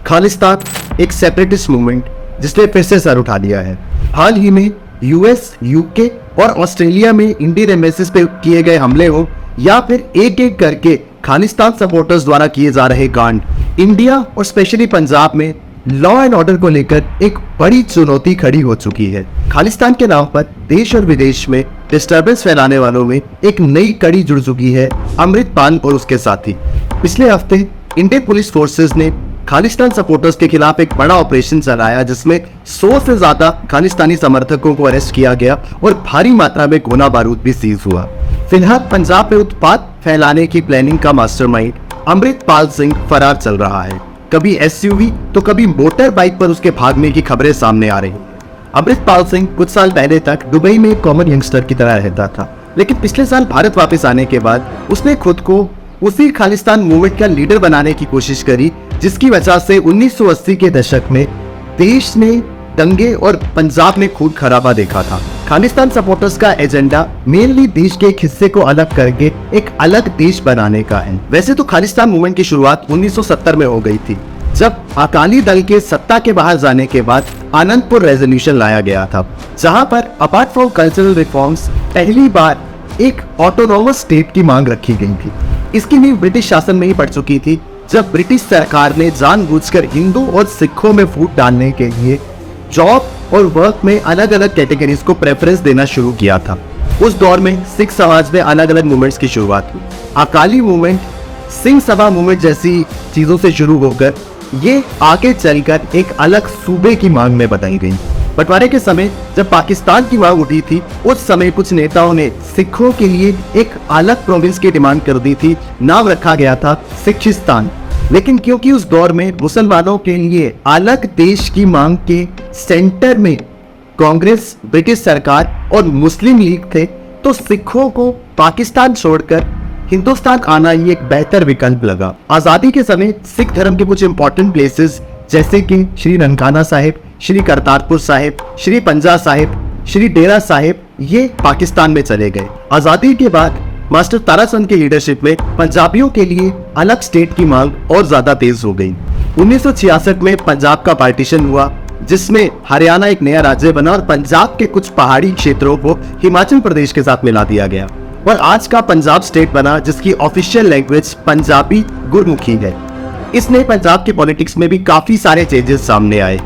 खालिस्तान एक separatist movement जिसने फिर से सर उठा लिया है। हाल ही में यूएस, यूके और ऑस्ट्रेलिया में इंडियन एम्बेसीज पे किए गए हमले हो या फिर एक एक करके खालिस्तान सपोर्टर्स द्वारा किए जा रहे कांड, इंडिया और स्पेशली पंजाब में लॉ एंड ऑर्डर को लेकर एक बड़ी चुनौती खड़ी हो चुकी है। खालिस्तान के नाम पर देश और विदेश में डिस्टर्बेंस फैलाने वालों में एक नई कड़ी जुड़ चुकी है, अमृतपाल और उसके साथी। पिछले हफ्ते इंडियन पुलिस फोर्सेस ने खालिस्तान सपोर्टर्स के खिलाफ एक बड़ा ऑपरेशन चलाया जिसमें 100 से ज्यादा खालिस्तानी समर्थकों को अरेस्ट किया गया और भारी मात्रा में गोला बारूद भी सीज हुआ। फिलहाल पंजाब में उत्पात फैलाने की प्लानिंग का मास्टरमाइंड अमृतपाल सिंह फरार चल रहा है। कभी एसयूवी तो कभी मोटर बाइक पर उसके भागने की खबरें सामने आ रही हैं। अमृतपाल सिंह कुछ साल पहले तक दुबई में एक कॉमन यंगस्टर की तरह रहता था, लेकिन पिछले साल भारत वापस आने के बाद उसने खुद को उसी खालिस्तान मूवमेंट का लीडर बनाने की कोशिश करी, जिसकी वजह से 1980 के दशक में देश ने दंगे और पंजाब में खून खराबा देखा था। खालिस्तान सपोर्टर्स का एजेंडा मेनली देश के एक हिस्से को अलग करके एक अलग देश बनाने का है। वैसे तो खालिस्तान मूवमेंट की शुरुआत 1970 में हो गई थी, जब अकाली दल के सत्ता के बाहर जाने के बाद आनंदपुर रेजोल्यूशन लाया गया था, जहां पर अपार्ट फ्रॉम कल्चरल रिफॉर्म्स पहली बार एक ऑटोनोमस स्टेट की मांग रखी गई थी। इसकी नींव ब्रिटिश शासन में ही पड़ चुकी थी, जब ब्रिटिश सरकार ने जानबूझकर हिंदू और सिखों में फूट डालने के लिए जॉब और वर्क में अलग अलग कैटेगरीज को प्रेफरेंस देना शुरू किया था। उस दौर में सिख समाज में अलग अलग मूवमेंट्स की शुरुआत हुई। अकाली मूवमेंट, सिंह सभा मूवमेंट जैसी चीजों से शुरू होकर ये आगे चलकर एक अलग सूबे की मांग में बदल गई। बंटवारे के समय जब पाकिस्तान की मांग उठी थी, उस समय कुछ नेताओं ने सिखों के लिए एक अलग प्रोविंस की डिमांड कर दी थी। नाम रखा गया था सिखिस्तान। लेकिन क्योंकि उस दौर में मुसलमानों के लिए अलग देश की मांग के सेंटर में कांग्रेस, ब्रिटिश सरकार और मुस्लिम लीग थे, तो सिखों को पाकिस्तान छोड़कर हिंदुस्तान आना ही एक बेहतर विकल्प लगा। आजादी के समय सिख धर्म के कुछ इंपॉर्टेंट प्लेसेस जैसे कि श्री ननकाना साहिब, श्री करतारपुर साहिब, श्री पंजा साहिब, श्री डेरा साहिब, ये पाकिस्तान में चले गए। आजादी के बाद मास्टर ताराचंद की लीडरशिप में पंजाबियों के लिए अलग स्टेट की मांग और ज्यादा तेज हो गई। 1966 में पंजाब का पार्टीशन हुआ, जिसमें हरियाणा एक नया राज्य बना और पंजाब के कुछ पहाड़ी क्षेत्रों को हिमाचल प्रदेश के साथ मिला दिया गया और आज का पंजाब स्टेट बना, जिसकी ऑफिशियल लैंग्वेज पंजाबी गुरमुखी है। इसने पंजाब के पॉलिटिक्स में भी काफी सारे चेंजेस सामने आए।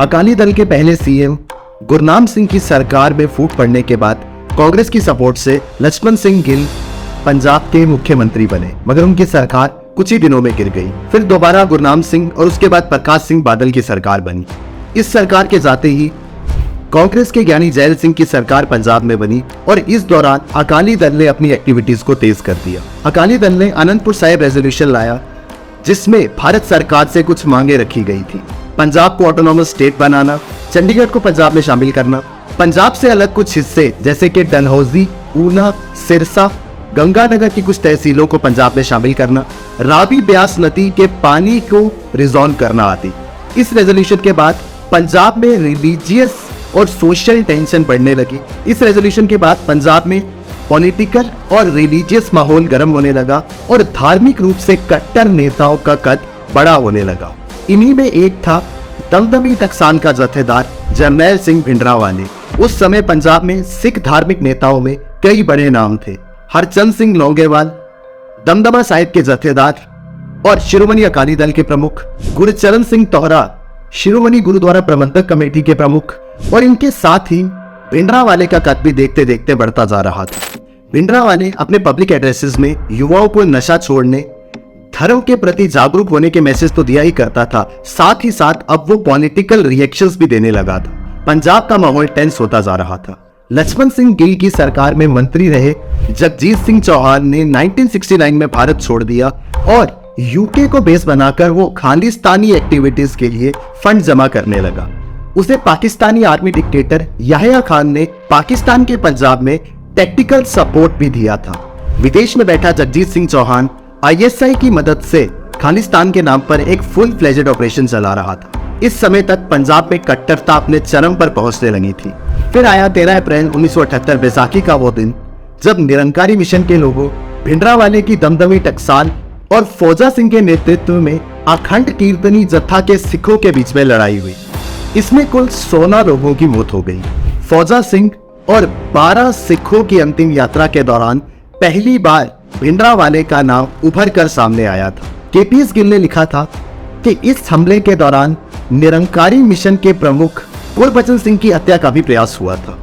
अकाली दल के पहले सीएम गुरनाम सिंह की सरकार में फूट पड़ने के बाद कांग्रेस की सपोर्ट से लक्ष्मण सिंह गिल पंजाब के मुख्यमंत्री बने, मगर उनकी सरकार कुछ ही दिनों में गिर गई। फिर दोबारा गुरनाम सिंह और उसके बाद प्रकाश सिंह बादल की सरकार बनी। इस सरकार के जाते ही कांग्रेस के ज्ञानी जैल सिंह की सरकार पंजाब में बनी और इस दौरान अकाली दल ने अपनी एक्टिविटीज को तेज कर दिया। अकाली दल ने आनंदपुर साहिब रेजोल्यूशन लाया, जिसमें भारत सरकार से कुछ मांगे रखी गई थी। पंजाब को ऑटोनॉमस स्टेट बनाना, चंडीगढ़ को पंजाब में शामिल करना, पंजाब से अलग कुछ हिस्से जैसे कि डलहौजी, ऊना, सिरसा, गंगानगर की कुछ तहसीलों को पंजाब में शामिल करना, रावी ब्यास नदी के पानी को रिजॉल्व करना आदि। इस रेजोल्यूशन के बाद पंजाब में रिलीजियस और सोशल टेंशन बढ़ने लगी। इस रेजोल्यूशन के बाद पंजाब में पॉलिटिकल और रिलीजियस माहौल गर्म होने लगा और धार्मिक रूप से कट्टर नेताओं का कद बड़ा होने लगा। इन्हीं में एक था दमदमी टकसान का जत्थेदार जरनैल सिंह भिंडरावाले। उस समय पंजाब में सिख धार्मिक नेताओं में कई बड़े नाम थे। हरचंद सिंह लौंगेवाल, दमदमा साहिब के जत्थेदार और शिरोमणि अकाली दल के प्रमुख, गुरचरण सिंह तोहरा शिरोमणि गुरुद्वारा प्रबंधक कमेटी के प्रमुख, और इनके साथ ही भिंडरावाले का कद भी देखते देखते बढ़ता जा रहा था। भिंडरावाले अपने पब्लिक एड्रेसेस में युवाओं को नशा छोड़ने, धर्म के प्रति जागरूक होने के मैसेज तो दिया ही करता था, साथ ही साथ अब वो पॉलिटिकल रिएक्शंस भी देने लगा था। पंजाब का माहौल टेंस होता जा रहा था। लक्ष्मण सिंह गिल की सरकार में मंत्री रहे जगजीत सिंह चौहान ने 1969 में भारत छोड़ दिया और यूके को बेस बनाकर वो खालिस्तानी एक्टिविटीज के लिए फंड जमा करने लगा। उसे पाकिस्तानी आर्मी डिक्टेटर याहिया खान ने पाकिस्तान के पंजाब में टेक्निकल सपोर्ट भी दिया था। विदेश में बैठा जगजीत सिंह चौहान आईएसआई की मदद से खालिस्तान के नाम पर एक फुल फ्लेजेड ऑपरेशन चला रहा था। इस समय तक पंजाब में कट्टरता अपने चरम पर पहुंचने लगी थी। फिर आया 13 अप्रैल 1978 बैसाखी का वो दिन, जब निरंकारी मिशन के लोगों भिंडरावाले की दमदमी टकसाल और फौजा सिंह के नेतृत्व में अखंड कीर्तनी जत्था के सिखों के बीच में लड़ाई हुई। इसमें कुल 16 लोगों की मौत हो गई। फौजा सिंह और 12 सिखों की अंतिम यात्रा के दौरान पहली बार भिंडरावाले का नाम उभर कर सामने आया था। केपीएस गिल ने लिखा था कि इस हमले के दौरान निरंकारी मिशन के प्रमुख गुरबचन सिंह की हत्या का भी प्रयास हुआ था।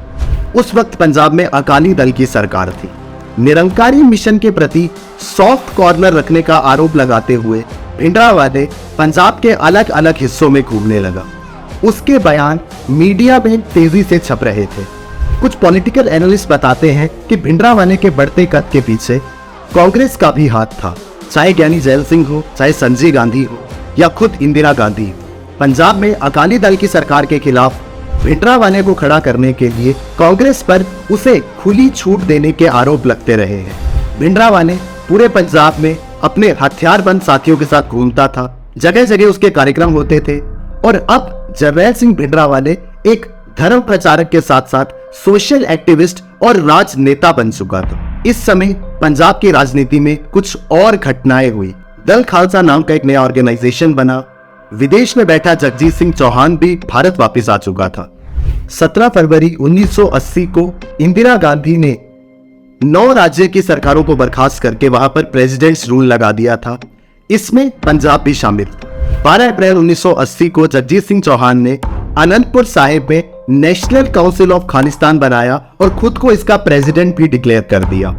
उस वक्त पंजाब में अकाली दल की सरकार थी। निरंकारी मिशन के प्रति सॉफ्ट कॉर्नर रखने का आरोप लगाते हुए भिंडरावाले पंजाब के अलग अलग हिस्सों में घूमने लगा। उसके बयान मीडिया में तेजी से छप रहे थे। कुछ पॉलिटिकल एनालिस्ट बताते हैं कि भिंडरावाले के बढ़ते कद के पीछे कांग्रेस का भी हाथ था, चाहे ज्ञानी जैल सिंह हो, चाहे संजय गांधी हो या खुद इंदिरा गांधी हो। पंजाब में अकाली दल की सरकार के खिलाफ भिंडरावाले को खड़ा करने के लिए कांग्रेस पर उसे खुली छूट देने के आरोप लगते रहे हैं। भिंडरावाले पूरे पंजाब में अपने हथियारबंद साथियों के साथ घूमता था, जगह जगह उसके कार्यक्रम होते थे और अब जरनैल सिंह भिंडरावाले एक धर्म प्रचारक के साथ साथ सोशल एक्टिविस्ट और राजनेता बन चुका था। इस समय पंजाब की राजनीति में कुछ और घटनाएं हुई। दल खालसा नाम का एक नया ऑर्गेनाइजेशन बना। विदेश में बैठा जगजीत सिंह चौहान भी भारत वापस आ चुका था। 17 फरवरी 1980 को इंदिरा गांधी ने 9 राज्य की सरकारों को बर्खास्त करके वहां पर प्रेसिडेंट्स रूल लगा दिया था। इसमें पंजाब भी शामिल था। 12 अप्रैल 1980 को जगजीत सिंह चौहान ने आनंदपुर साहिब में नेशनल काउंसिल ऑफ खालिस्तान बनाया और खुद को इसका प्रेसिडेंट भी डिक्लेयर कर दिया।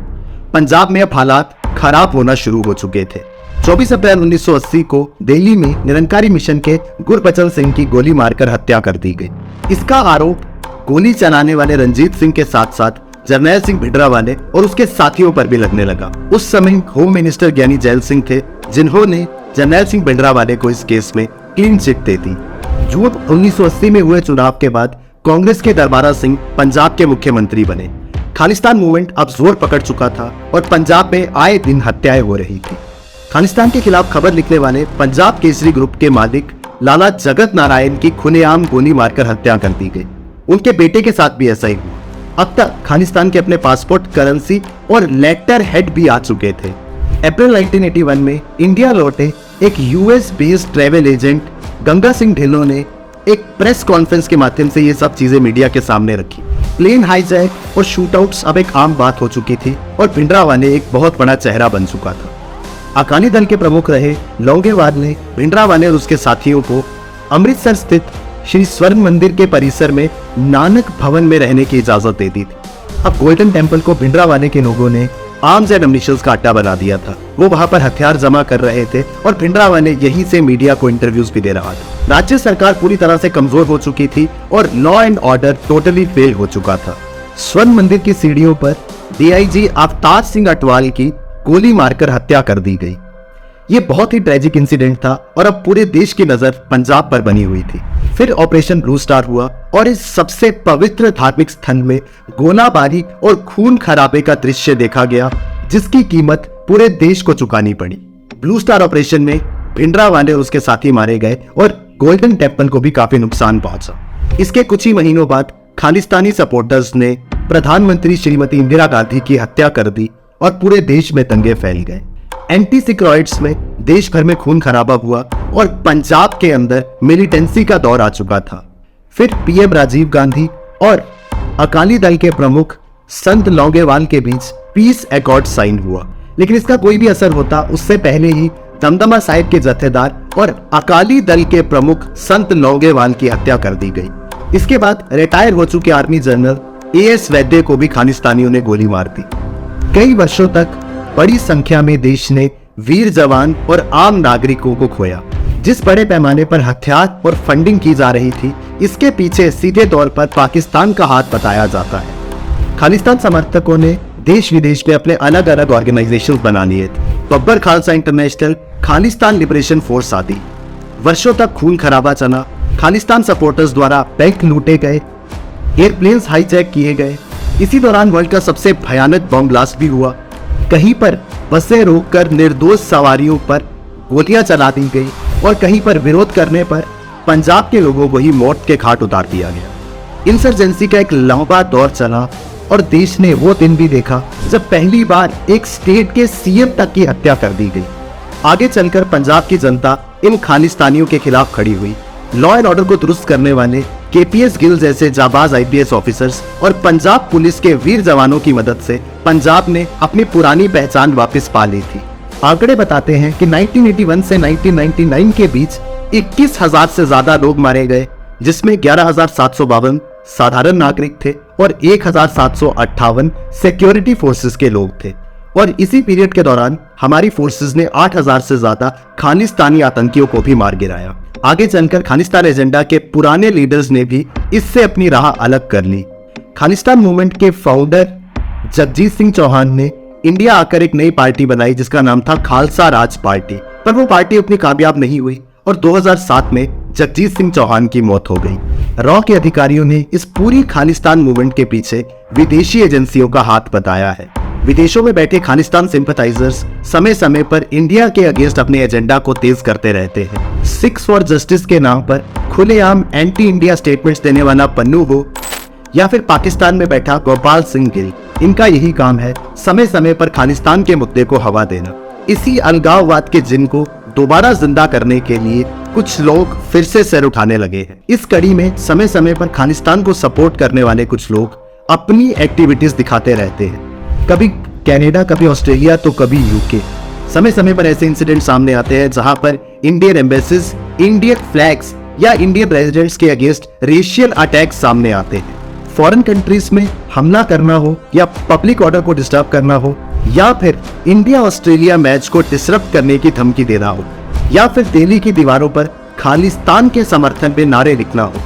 पंजाब में अब हालात खराब होना शुरू हो चुके थे। 24 अप्रैल 1980 को दिल्ली में निरंकारी मिशन के गुरबचन सिंह की गोली मारकर हत्या कर दी गई। इसका आरोप गोली चलाने वाले रंजीत सिंह के साथ साथ जरनैल सिंह भिंडरावाले और उसके साथियों पर भी लगने लगा। उस समय होम मिनिस्टर ज्ञानी जैल सिंह थे, जिन्होंने जरनैल सिंह भिंडरावाले को इस केस में क्लीन चिट दे दी। जून 1980 में हुए चुनाव के बाद कांग्रेस के दरबारा सिंह पंजाब के मुख्यमंत्री बने। खालिस्तान मूवमेंट अब जोर पकड़ चुका था और पंजाब में आए दिन हत्याएं हो रही थी। खालिस्तान के खिलाफ खबर लिखने वाले पंजाब केसरी ग्रुप के मालिक लाला जगत नारायण की खुलेआम गोली मारकर हत्या कर दी गई। उनके बेटे के साथ भी ऐसा ही हुआ। अब तक खालिस्तान के अपने पासपोर्ट, करेंसी और लेटर हेड भी आ चुके थे। अप्रैल 1981 में इंडिया लौटे एक US based travel agent Ganga Singh Dhillon ने एक प्रेस कॉन्फ्रेंस के माध्यम से ये सब चीजें मीडिया के सामने रखी। प्लेन हाईजैक और शूटआउट्स अब एक आम बात हो चुकी थी और भिंडरावाले एक बहुत बड़ा चेहरा बन चुका था। अकाली दल के प्रमुख रहे लौंगेवाल ने भिंडरावाले और उसके साथियों को अमृतसर स्थित श्री स्वर्ण मंदिर के परिसर में नानक भवन में रहने की इजाजत दे दी थी। अब गोल्डन टेम्पल को भिंडरावाले के लोगों ने आर्म्स एंड एम्युनिशंस का अड्डा बना दिया था। वो वहां पर हथियार जमा कर रहे थे और भिंडरावाले यहीं से मीडिया को इंटरव्यूज भी दे रहा था। राज्य सरकार पूरी तरह से कमजोर हो चुकी थी और law and order totally fail हो चुका था। स्वर्ण मंदिर की सीढ़ियों पर डीआईजी अवतार सिंह अटवाल की गोली मारकर हत्या कर दी गई। ये बहुत ही ट्रेजिक इंसिडेंट था और अब पूरे देश की नजर पंजाब पर बनी हुई थी। फिर ऑपरेशन ब्लू स्टार हुआ और इस सबसे पवित्र धार्मिक स्थल में गोलाबारी और खून खराबे का दृश्य देखा गया, जिसकी कीमत पूरे देश को चुकानी पड़ी। ब्लू स्टार ऑपरेशन में भिंडरावाले और उसके साथी मारे गए और गोल्डन टेम्पल को भी काफी नुकसान पहुंचा। इसके कुछ ही महीनों बाद खालिस्तानी सपोर्टर्स ने प्रधानमंत्री श्रीमती इंदिरा गांधी की हत्या कर दी और पूरे देश में दंगे फैल गए। एंटी सिक्रोइड्स में देश भर में खून खराबा हुआ और पंजाब के अंदर मिलिटेंसी का दौर आ चुका था। फिर पीएम राजीव गांधी और अकाली दल के प्रमुख संत लौंगेवाल के बीच पीस एकॉर्ड साइन हुआ, लेकिन इसका कोई भी असर होता उससे पहले ही दमदमा साहिब के जत्थेदार और अकाली दल के प्रमुख संत लौंगेवाल की हत्या कर दी गई। इसके बाद रिटायर हो चुके आर्मी जनरल एएस वैद्य को भी खालिस्तानियों ने गोली मार दी। कई वर्षों तक बड़ी संख्या में देश ने वीर जवान और आम नागरिकों को खोया। जिस बड़े पैमाने पर हथियार और फंडिंग की जा रही थी, इसके पीछे सीधे तौर पर पाकिस्तान का हाथ बताया जाता है। खालिस्तान समर्थकों ने देश विदेश में अपने अलग अलग ऑर्गेनाइजेशन बना लिए थे। Babbar Khalsa international, Khalistan liberation force आदि। वर्षों तक खून खराबा चला। खालिस्तान सपोर्टर्स द्वारा बैंक लूटे गए, एयरप्लेन्स हाईजैक किए गए। इसी दौरान वर्ल्ड का सबसे भयानक बम ब्लास्ट भी हुआ। कहीं पर बसें रोककर निर्दोष सवारियों पर गोलियां चला दी गई और कहीं पर विरोध करने पर पंजाब के लोगों को ही मौत के घाट उतार दिया गया। इंसर्जेंसी का एक लंबा दौर चला और देश ने वो दिन भी देखा जब पहली बार एक स्टेट के सीएम तक की हत्या कर दी गई। आगे चलकर पंजाब की जनता इन खालिस्तानियों के खिलाफ खड़ी हुई। लॉ एंड ऑर्डर को दुरुस्त करने वाले केपीएस गिल जैसे जाबाज आईपीएस ऑफिसर्स और पंजाब पुलिस के वीर जवानों की मदद से पंजाब ने अपनी पुरानी पहचान वापस पा ली थी। आंकड़े बताते हैं कि 1981 से 1999 के बीच 21,000 से ज्यादा लोग मारे गए, जिसमें 11,752 साधारण नागरिक थे और 1,758 सिक्योरिटी फोर्सेस के लोग थे। और इसी पीरियड के दौरान हमारी फोर्सेस ने 8,000 से ज्यादा खालिस्तानी आतंकियों को भी मार गिराया। आगे चलकर खालिस्तान एजेंडा के पुराने लीडर्स ने भी इससे अपनी राह अलग कर ली। खालिस्तान मूवमेंट के फाउंडर जगजीत सिंह चौहान ने इंडिया आकर एक नई पार्टी बनाई जिसका नाम था खालसा राज पार्टी, पर वो पार्टी उतनी कामयाब नहीं हुई और 2007 में जगजीत सिंह चौहान की मौत हो गई। रॉ के अधिकारियों ने इस पूरी खालिस्तान मूवमेंट के पीछे विदेशी एजेंसियों का हाथ बताया है। विदेशों में बैठे खालिस्तान सिंपथाइजर्स समय समय पर इंडिया के अगेंस्ट अपने एजेंडा को तेज करते रहते हैं। सिक्स फॉर जस्टिस के नाम पर खुलेआम एंटी इंडिया स्टेटमेंट्स देने वाला पन्नू हो या फिर पाकिस्तान में बैठा गोपाल सिंह गिल, इनका यही काम है समय समय पर खालिस्तान के मुद्दे को हवा देना। इसी अलगाववाद के जिन को दोबारा जिंदा करने के लिए कुछ लोग फिर से सर उठाने लगे हैं। इस कड़ी में समय समय पर खालिस्तान को सपोर्ट करने वाले कुछ लोग अपनी एक्टिविटीज दिखाते रहते हैं, कभी कनाडा, कभी ऑस्ट्रेलिया तो कभी यूके। समय समय पर ऐसे इंसिडेंट सामने आते हैं जहां पर इंडियन एम्बेसीज, इंडियन फ्लैग्स या इंडियन रेजिडेंट्स के अगेंस्ट रेशियल अटैक्स सामने आते हैं। फॉरेन कंट्रीज में हमला करना हो या पब्लिक ऑर्डर को डिस्टर्ब करना हो या फिर इंडिया ऑस्ट्रेलिया मैच को डिसरप्ट करने की धमकी देना हो या फिर दिल्ली की दीवारों पर खालिस्तान के समर्थन में नारे लिखना हो।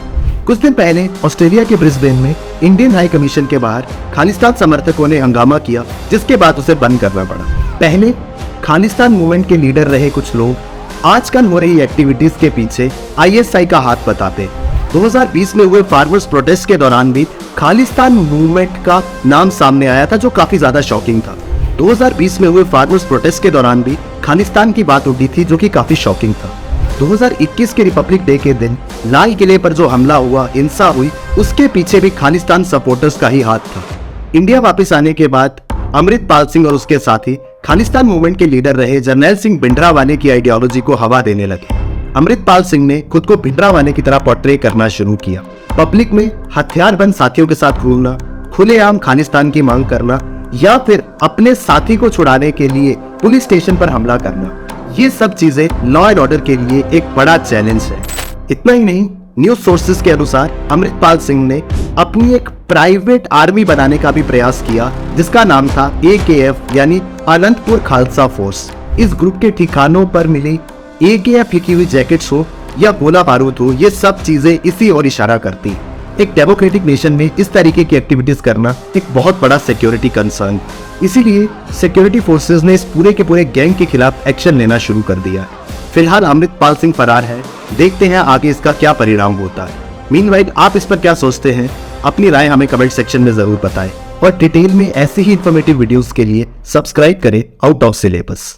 कुछ दिन पहले ऑस्ट्रेलिया के ब्रिस्बेन में इंडियन हाई कमीशन के बाहर खालिस्तान समर्थकों ने हंगामा किया, जिसके बाद उसे बंद करना पड़ा। पहले खालिस्तान मूवमेंट के लीडर रहे कुछ लोग आजकल हो रही एक्टिविटीज के पीछे आईएसआई का हाथ बताते। 2020 में हुए फार्मर्स प्रोटेस्ट के दौरान भी खालिस्तान मूवमेंट का नाम सामने आया था, जो काफी ज्यादा शॉकिंग था। 2020 में हुए फार्मर्स प्रोटेस्ट के दौरान भी खालिस्तान की बात उठी थी, जो कि काफी शॉकिंग था। 2021 के रिपब्लिक डे के दिन लाल किले पर जो हमला हुआ, हिंसा हुई, उसके पीछे भी खालिस्तान सपोर्टर्स का ही हाथ था। इंडिया वापस आने के बाद अमृतपाल सिंह और उसके साथी खालिस्तान मूवमेंट के लीडर रहे जर्नैल सिंह भिंडरावाले की आइडियोलॉजी को हवा देने लगे। अमृतपाल सिंह ने खुद को भिंडरावाले की तरह पोर्ट्रे करना शुरू किया। पब्लिक में हथियारबंद साथियों के साथ घूमना, खुलेआम खालिस्तान की मांग करना या फिर अपने साथी को छुड़ाने के लिए पुलिस स्टेशन पर हमला करना, ये सब चीजें लॉ एंड ऑर्डर के लिए एक बड़ा चैलेंज है। इतना ही नहीं, न्यूज सोर्सेज के अनुसार अमृतपाल सिंह ने अपनी एक प्राइवेट आर्मी बनाने का भी प्रयास किया, जिसका नाम था AKF यानी अनंतपुर खालसा फोर्स। इस ग्रुप के ठिकानों पर मिली AKF लिखी हुई जैकेट्स हो या गोला बारूद हो, ये सब चीजें इसी ओर इशारा करती। एक डेमोक्रेटिक नेशन में इस तरीके की एक्टिविटीज करना एक बहुत बड़ा सिक्योरिटी कंसर्न, इसीलिए सिक्योरिटी फोर्सेस ने इस पूरे के पूरे गैंग के खिलाफ एक्शन लेना शुरू कर दिया। फिलहाल अमृतपाल सिंह फरार है, देखते हैं आगे इसका क्या परिणाम होता है। मीनवाइल आप इस पर क्या सोचते हैं? अपनी राय हमें कमेंट सेक्शन में जरूर बताएं और डिटेल में ऐसे ही इंफॉर्मेटिव वीडियोस के लिए सब्सक्राइब करें आउट ऑफ सिलेबस।